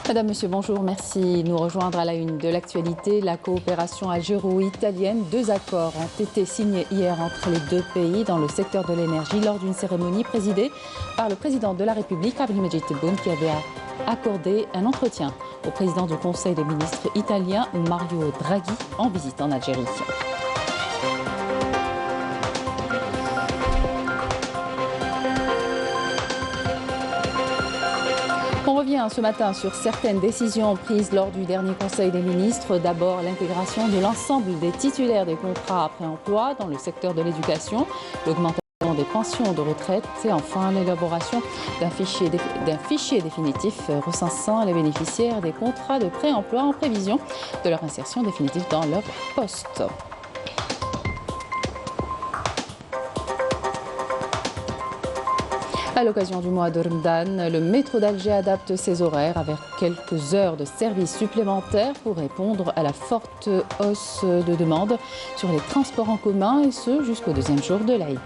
Madame, Monsieur, bonjour. Merci de nous rejoindre à la une de l'actualité. La coopération algéro-italienne. 2 accords ont été signés hier entre les 2 pays dans le secteur de l'énergie lors d'une cérémonie présidée par le président de la République, Abdelmejid Tebboune, qui avait accordé un entretien au président du Conseil des ministres italien, Mario Draghi, en visite en Algérie. On revient ce matin sur certaines décisions prises lors du dernier Conseil des ministres. D'abord, l'intégration de l'ensemble des titulaires des contrats après emploi dans le secteur de l'éducation, l'augmentation des pensions de retraite et enfin l'élaboration d'un fichier définitif recensant les bénéficiaires des contrats de pré-emploi en prévision de leur insertion définitive dans leur poste. À l'occasion du mois de Ramadan, le métro d'Alger adapte ses horaires avec quelques heures de service supplémentaires pour répondre à la forte hausse de demande sur les transports en commun et ce jusqu'au 2e jour de l'Aïd.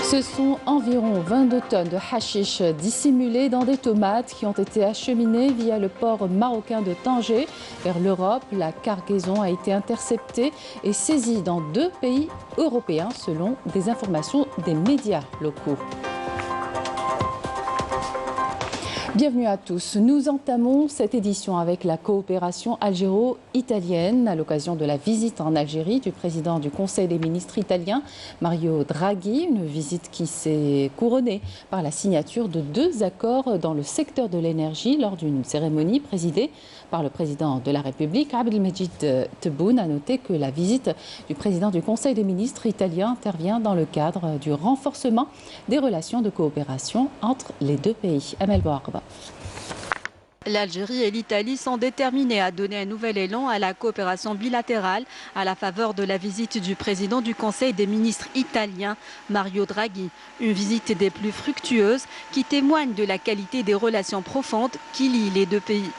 Ce sont environ 22 tonnes de hashish dissimulées dans des tomates qui ont été acheminées via le port marocain de Tanger vers l'Europe. La cargaison a été interceptée et saisie dans 2 pays européens selon des informations des médias locaux. Bienvenue à tous. Nous entamons cette édition avec la coopération algéro-italienne à l'occasion de la visite en Algérie du président du Conseil des ministres italien, Mario Draghi. Une visite qui s'est couronnée par la signature de 2 accords dans le secteur de l'énergie lors d'une cérémonie présidée par le président de la République, Abdelmejid Tebboune. A noté que la visite du président du Conseil des ministres italien intervient dans le cadre du renforcement des relations de coopération entre les 2 pays. Amel Bouarba. L'Algérie et l'Italie sont déterminées à donner un nouvel élan à la coopération bilatérale à la faveur de la visite du président du Conseil des ministres italien, Mario Draghi. Une visite des plus fructueuses qui témoigne de la qualité des relations profondes qui lient les 2 pays.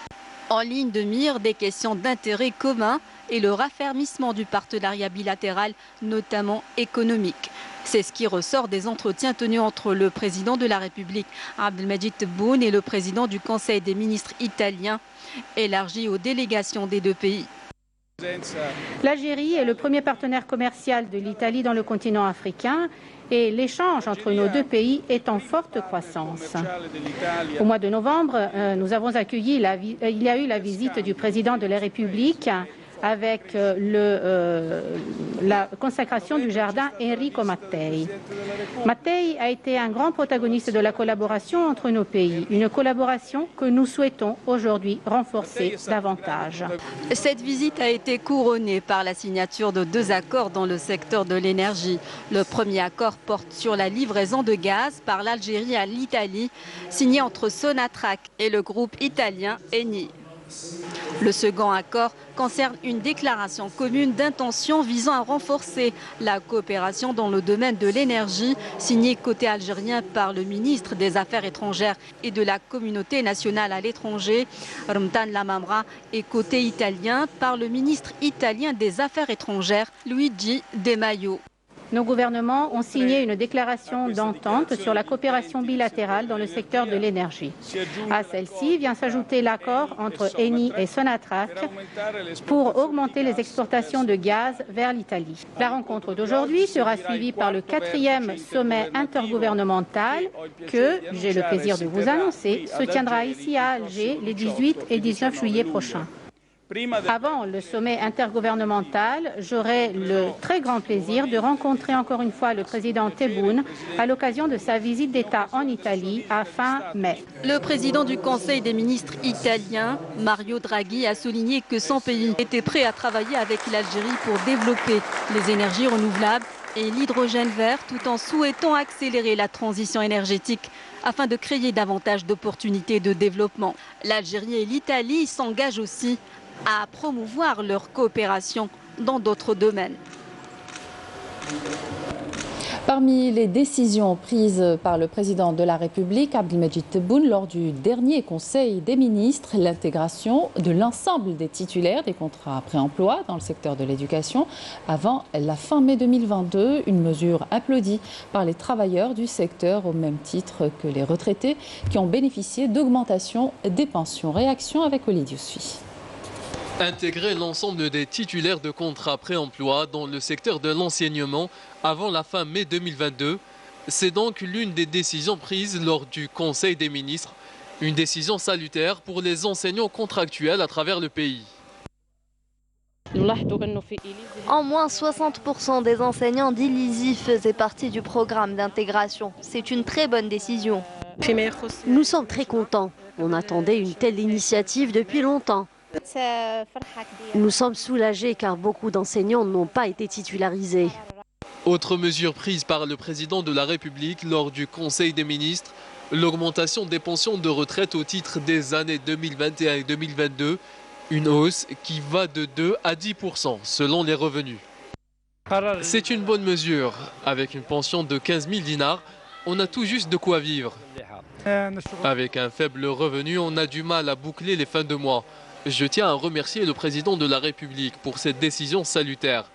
En ligne de mire, des questions d'intérêt commun et le raffermissement du partenariat bilatéral, notamment économique. C'est ce qui ressort des entretiens tenus entre le président de la République, Abdelmejid Tebboune, et le président du Conseil des ministres italien, élargi aux délégations des 2 pays. L'Algérie est le premier partenaire commercial de l'Italie dans le continent africain et l'échange entre nos 2 pays est en forte croissance. Au mois de novembre, nous avons accueilli il y a eu la visite du président de la République avec la consacration du jardin Enrico Mattei. Mattei a été un grand protagoniste de la collaboration entre nos pays, une collaboration que nous souhaitons aujourd'hui renforcer davantage. Cette visite a été couronnée par la signature de 2 accords dans le secteur de l'énergie. Le premier accord porte sur la livraison de gaz par l'Algérie à l'Italie, signé entre Sonatrach et le groupe italien Eni. Le second accord concerne une déclaration commune d'intention visant à renforcer la coopération dans le domaine de l'énergie, signée côté algérien par le ministre des Affaires étrangères et de la communauté nationale à l'étranger, Ramtan Lamamra, et côté italien par le ministre italien des Affaires étrangères, Luigi De Maio. Nos gouvernements ont signé une déclaration d'entente sur la coopération bilatérale dans le secteur de l'énergie. À celle-ci vient s'ajouter l'accord entre Eni et Sonatrach pour augmenter les exportations de gaz vers l'Italie. La rencontre d'aujourd'hui sera suivie par le 4e sommet intergouvernemental que, j'ai le plaisir de vous annoncer, se tiendra ici à Alger les 18 et 19 juillet prochains. Avant le sommet intergouvernemental, j'aurai le très grand plaisir de rencontrer encore une fois le président Tebboune à l'occasion de sa visite d'État en Italie à fin mai. Le président du Conseil des ministres italien, Mario Draghi, a souligné que son pays était prêt à travailler avec l'Algérie pour développer les énergies renouvelables et l'hydrogène vert, tout en souhaitant accélérer la transition énergétique afin de créer davantage d'opportunités de développement. L'Algérie et l'Italie s'engagent aussi à promouvoir leur coopération dans d'autres domaines. Parmi les décisions prises par le président de la République, Abdelmajid Tebboune, lors du dernier Conseil des ministres, l'intégration de l'ensemble des titulaires des contrats pré-emploi dans le secteur de l'éducation avant la fin mai 2022, une mesure applaudie par les travailleurs du secteur au même titre que les retraités qui ont bénéficié d'augmentation des pensions. Réaction avec Olivier Diousfi. Intégrer l'ensemble des titulaires de contrats pré-emploi dans le secteur de l'enseignement avant la fin mai 2022, c'est donc l'une des décisions prises lors du Conseil des ministres. Une décision salutaire pour les enseignants contractuels à travers le pays. En moins, 60% des enseignants d'Ilizy faisaient partie du programme d'intégration. C'est une très bonne décision. Nous sommes très contents. On attendait une telle initiative depuis longtemps. Nous sommes soulagés car beaucoup d'enseignants n'ont pas été titularisés. Autre mesure prise par le président de la République lors du Conseil des ministres, l'augmentation des pensions de retraite au titre des années 2021 et 2022, une hausse qui va de 2 à 10% selon les revenus. C'est une bonne mesure. Avec une pension de 15 000 dinars, on a tout juste de quoi vivre. Avec un faible revenu, on a du mal à boucler les fins de mois. Je tiens à remercier le président de la République pour cette décision salutaire.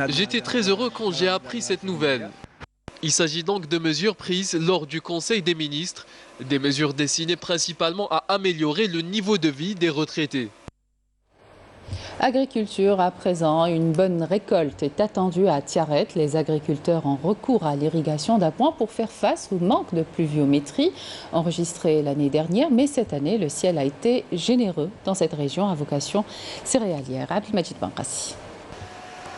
J'étais très heureux quand j'ai appris cette nouvelle. Il s'agit donc de mesures prises lors du Conseil des ministres, des mesures destinées principalement à améliorer le niveau de vie des retraités. Agriculture à présent, une bonne récolte est attendue à Tiaret. Les agriculteurs ont recours à l'irrigation d'appoint pour faire face au manque de pluviométrie enregistré l'année dernière. Mais cette année, le ciel a été généreux dans cette région à vocation céréalière. Abdelmajid Bankassi.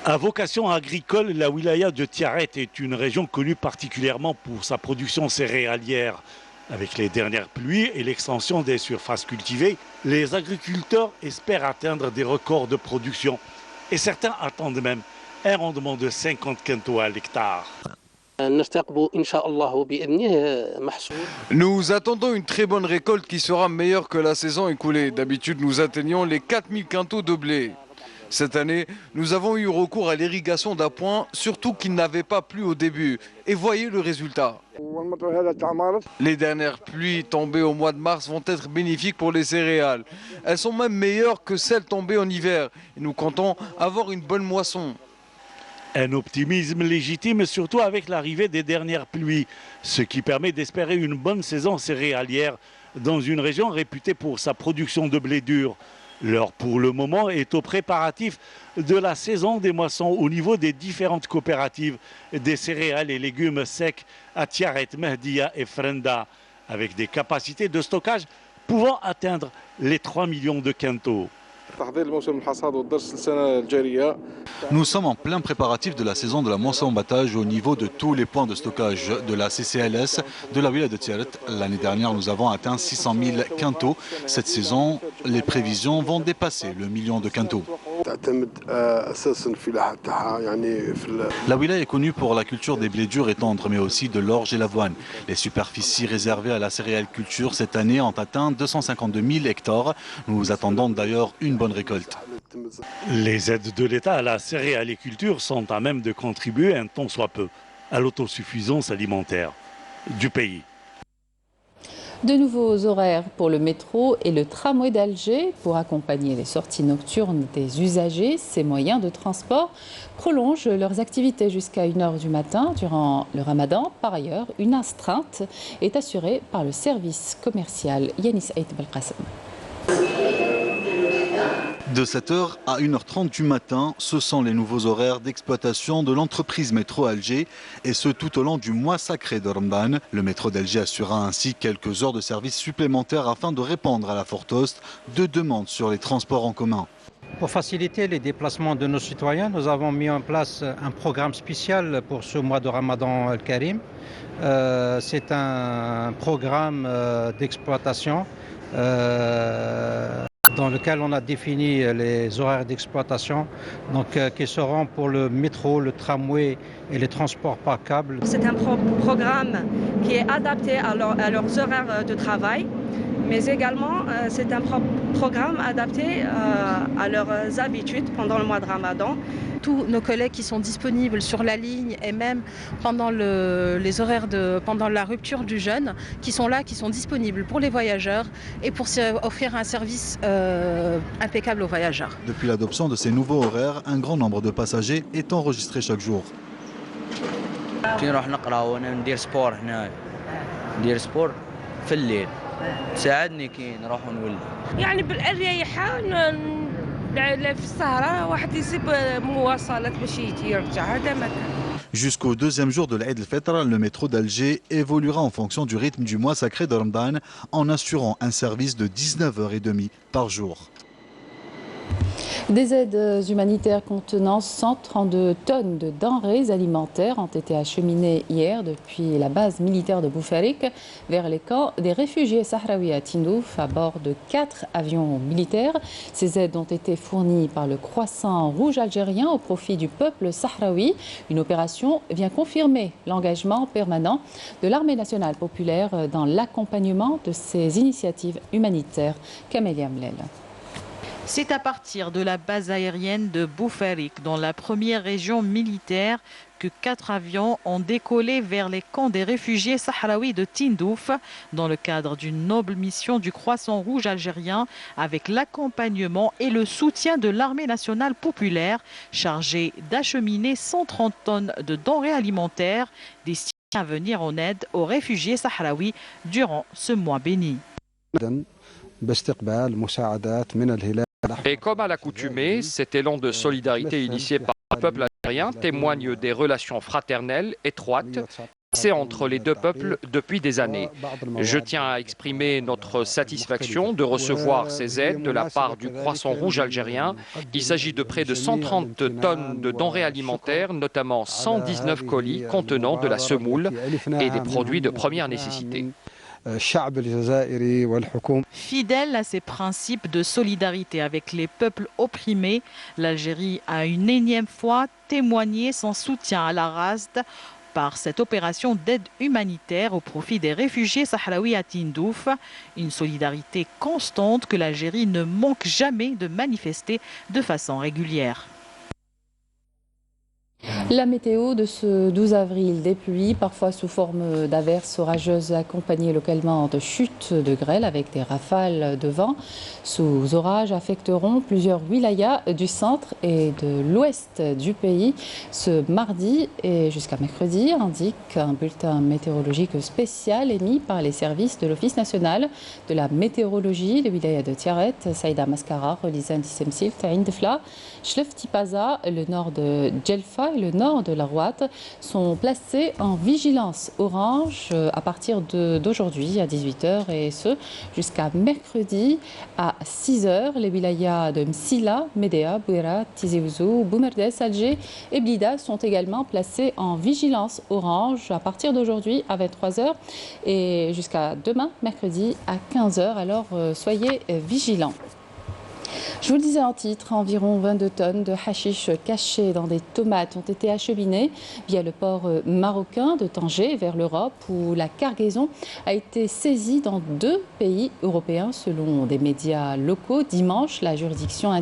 À vocation agricole, la wilaya de Tiaret est une région connue particulièrement pour sa production céréalière. Avec les dernières pluies et l'extension des surfaces cultivées, les agriculteurs espèrent atteindre des records de production. Et certains attendent même un rendement de 50 quintaux à l'hectare. Nous attendons une très bonne récolte qui sera meilleure que la saison écoulée. D'habitude, nous atteignons les 4000 quintaux de blé. Cette année, nous avons eu recours à l'irrigation d'appoint, surtout qu'il n'avait pas plu au début. Et voyez le résultat. Les dernières pluies tombées au mois de mars vont être bénéfiques pour les céréales. Elles sont même meilleures que celles tombées en hiver. Et nous comptons avoir une bonne moisson. Un optimisme légitime, surtout avec l'arrivée des dernières pluies, ce qui permet d'espérer une bonne saison céréalière dans une région réputée pour sa production de blé dur. L'heure pour le moment est au préparatif de la saison des moissons au niveau des différentes coopératives des céréales et légumes secs à Tiaret, Mehdia et Frenda, avec des capacités de stockage pouvant atteindre les 3 millions de quintaux. Nous sommes en plein préparatif de la saison de la moisson-battage au niveau de tous les points de stockage de la CCLS de la wilaya de Tiaret. L'année dernière, nous avons atteint 600 000 quintaux. Cette saison, les prévisions vont dépasser le million de quintaux. La wilaya est connue pour la culture des blés durs et tendres, mais aussi de l'orge et l'avoine. Les superficies réservées à la céréaliculture cette année ont atteint 252 000 hectares. Nous attendons d'ailleurs une bonne récolte. Les aides de l'État à la céréaliculture sont à même de contribuer un tant soit peu à l'autosuffisance alimentaire du pays. De nouveaux horaires pour le métro et le tramway d'Alger pour accompagner les sorties nocturnes des usagers. Ces moyens de transport prolongent leurs activités jusqu'à 1h du matin durant le ramadan. Par ailleurs, une astreinte est assurée par le service commercial Yanis Aït Belkacem. De 7h à 1h30 du matin, ce sont les nouveaux horaires d'exploitation de l'entreprise Métro Alger, et ce tout au long du mois sacré de Ramadan. Le métro d'Alger assurera ainsi quelques heures de service supplémentaires afin de répondre à la forte hausse de demandes sur les transports en commun. Pour faciliter les déplacements de nos citoyens, nous avons mis en place un programme spécial pour ce mois de Ramadan al-Karim. C'est un programme d'exploitation dans lequel on a défini les horaires d'exploitation qui seront pour le métro, le tramway et les transports par câble. C'est un programme qui est adapté à leurs horaires de travail. mais également c'est un programme adapté à leurs habitudes pendant le mois de Ramadan. Tous nos collègues qui sont disponibles sur la ligne et même pendant les horaires pendant la rupture du jeûne, qui sont là, qui sont disponibles pour les voyageurs et pour offrir un service impeccable aux voyageurs. Depuis l'adoption de ces nouveaux horaires, un grand nombre de passagers est enregistré chaque jour. Jusqu'au deuxième jour de l'Aïd al-Fitr, le métro d'Alger évoluera en fonction du rythme du mois sacré de Ramadan en assurant un service de 19h30 par jour. Des aides humanitaires contenant 132 tonnes de denrées alimentaires ont été acheminées hier depuis la base militaire de Boufarik vers les camps des réfugiés sahraouis à Tindouf à bord de 4 avions militaires. Ces aides ont été fournies par le Croissant Rouge algérien au profit du peuple sahraoui. Une opération vient confirmer l'engagement permanent de l'armée nationale populaire dans l'accompagnement de ces initiatives humanitaires. Camélia Mlel. C'est à partir de la base aérienne de Boufarik, dans la première région militaire, que 4 avions ont décollé vers les camps des réfugiés sahraouis de Tindouf, dans le cadre d'une noble mission du Croissant Rouge algérien, avec l'accompagnement et le soutien de l'armée nationale populaire, chargée d'acheminer 130 tonnes de denrées alimentaires destinées à venir en aide aux réfugiés sahraouis durant ce mois béni. Et comme à l'accoutumée, cet élan de solidarité initié par le peuple algérien témoigne des relations fraternelles étroites tissées entre les deux peuples depuis des années. Je tiens à exprimer notre satisfaction de recevoir ces aides de la part du Croissant Rouge algérien. Il s'agit de près de 130 tonnes de denrées alimentaires, notamment 119 colis contenant de la semoule et des produits de première nécessité. Fidèle à ses principes de solidarité avec les peuples opprimés, l'Algérie a une énième fois témoigné son soutien à la RASD par cette opération d'aide humanitaire au profit des réfugiés sahraouis à Tindouf. Une solidarité constante que l'Algérie ne manque jamais de manifester de façon régulière. La météo de ce 12 avril, des pluies, parfois sous forme d'averses orageuses accompagnées localement de chutes de grêle avec des rafales de vent sous orage affecteront plusieurs wilayas du centre et de l'ouest du pays ce mardi et jusqu'à mercredi, indique un bulletin météorologique spécial émis par les services de l'Office national de la météorologie. Les wilayas de Tiaret, Saïda Maskara, Relizan Tissemsil, Taïn Defla, Chlef-Tipaza, le nord de Djelfa et le nord de la Rouate sont placés en vigilance orange à partir d'aujourd'hui à 18h et ce jusqu'à mercredi à 6h. Les wilayas de Msila, Médéa, Bouira, Tizi Ouzou, Boumerdes, Alger et Blida sont également placés en vigilance orange à partir d'aujourd'hui à 23h et jusqu'à demain, mercredi à 15h. Alors soyez vigilants. Je vous le disais en titre, environ 22 tonnes de hashish cachées dans des tomates ont été acheminées via le port marocain de Tanger vers l'Europe où la cargaison a été saisie dans 2 pays européens selon des médias locaux. Dimanche, la juridiction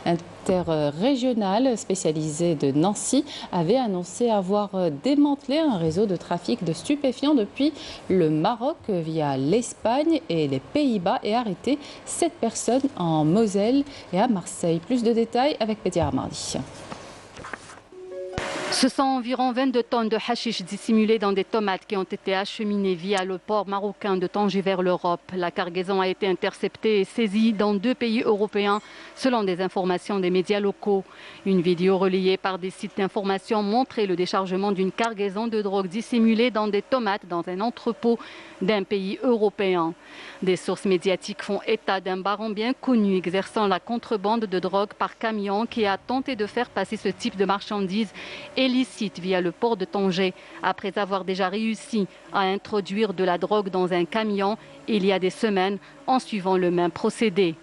interrégionale spécialisée de Nancy avait annoncé avoir démantelé un réseau de trafic de stupéfiants depuis le Maroc via l'Espagne et les Pays-Bas et arrêté 7 personnes en Moselle et à Marseille. Plus de détails avec Pédia Armardi. Ce sont environ 22 tonnes de hashish dissimulées dans des tomates qui ont été acheminées via le port marocain de Tanger vers l'Europe. La cargaison a été interceptée et saisie dans 2 pays européens selon des informations des médias locaux. Une vidéo relayée par des sites d'information montrait le déchargement d'une cargaison de drogue dissimulée dans des tomates dans un entrepôt d'un pays européen. Des sources médiatiques font état d'un baron bien connu exerçant la contrebande de drogue par camion qui a tenté de faire passer ce type de marchandises illicite via le port de Tanger après avoir déjà réussi à introduire de la drogue dans un camion il y a des semaines en suivant le même procédé.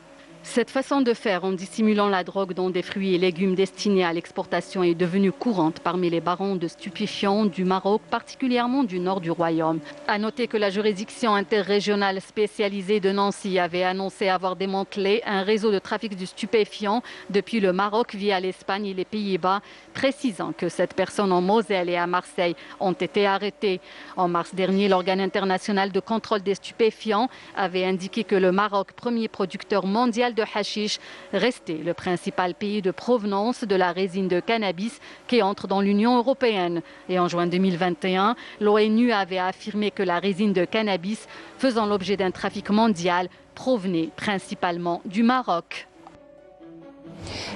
Cette façon de faire en dissimulant la drogue dans des fruits et légumes destinés à l'exportation est devenue courante parmi les barons de stupéfiants du Maroc, particulièrement du nord du royaume. À noter que la juridiction interrégionale spécialisée de Nancy avait annoncé avoir démantelé un réseau de trafic de stupéfiants depuis le Maroc via l'Espagne et les Pays-Bas, précisant que 7 personnes en Moselle et à Marseille ont été arrêtées. En mars dernier, l'organe international de contrôle des stupéfiants avait indiqué que le Maroc, premier producteur mondial de hashish, restait le principal pays de provenance de la résine de cannabis qui entre dans l'Union européenne. Et en juin 2021, l'ONU avait affirmé que la résine de cannabis faisant l'objet d'un trafic mondial provenait principalement du Maroc.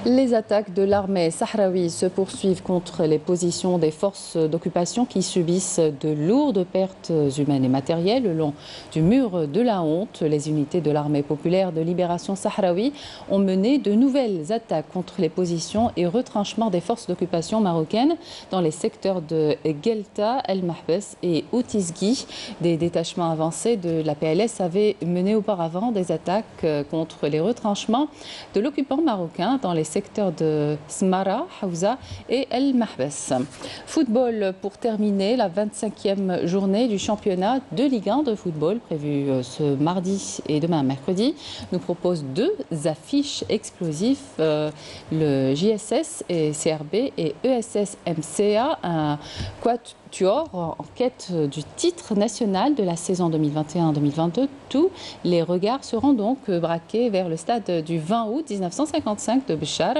Les attaques de l'armée sahraoui se poursuivent contre les positions des forces d'occupation qui subissent de lourdes pertes humaines et matérielles le long du mur de la honte. Les unités de l'armée populaire de libération sahraoui ont mené de nouvelles attaques contre les positions et retranchements des forces d'occupation marocaines dans les secteurs de Guelta, El Mahbes et Outisgui. Des détachements avancés de la PLS avaient mené auparavant des attaques contre les retranchements de l'occupant marocain dans les secteurs de Smara, Haouza et El Mahbes. Football pour terminer, la 25e journée du championnat de Ligue 1 de football prévue ce mardi et demain mercredi nous propose 2 affiches explosives. Le JSS et CRB et ESS MCA, un quatuor en quête du titre national de la saison 2021-2022. Tous les regards seront donc braqués vers le stade du 20 août 1955 de Béchar,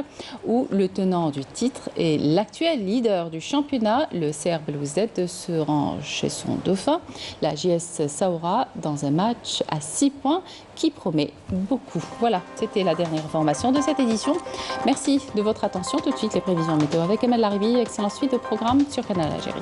où le tenant du titre et l'actuel leader du championnat, le CR Belouizdad, se rend chez son dauphin, la JS Saoura, dans un match à 6 points qui promet beaucoup. Voilà, c'était la dernière information de cette édition. Merci de votre attention. Tout de suite, les prévisions météo avec Emel Laribi. Excellente suite de programme sur Canal Algérie.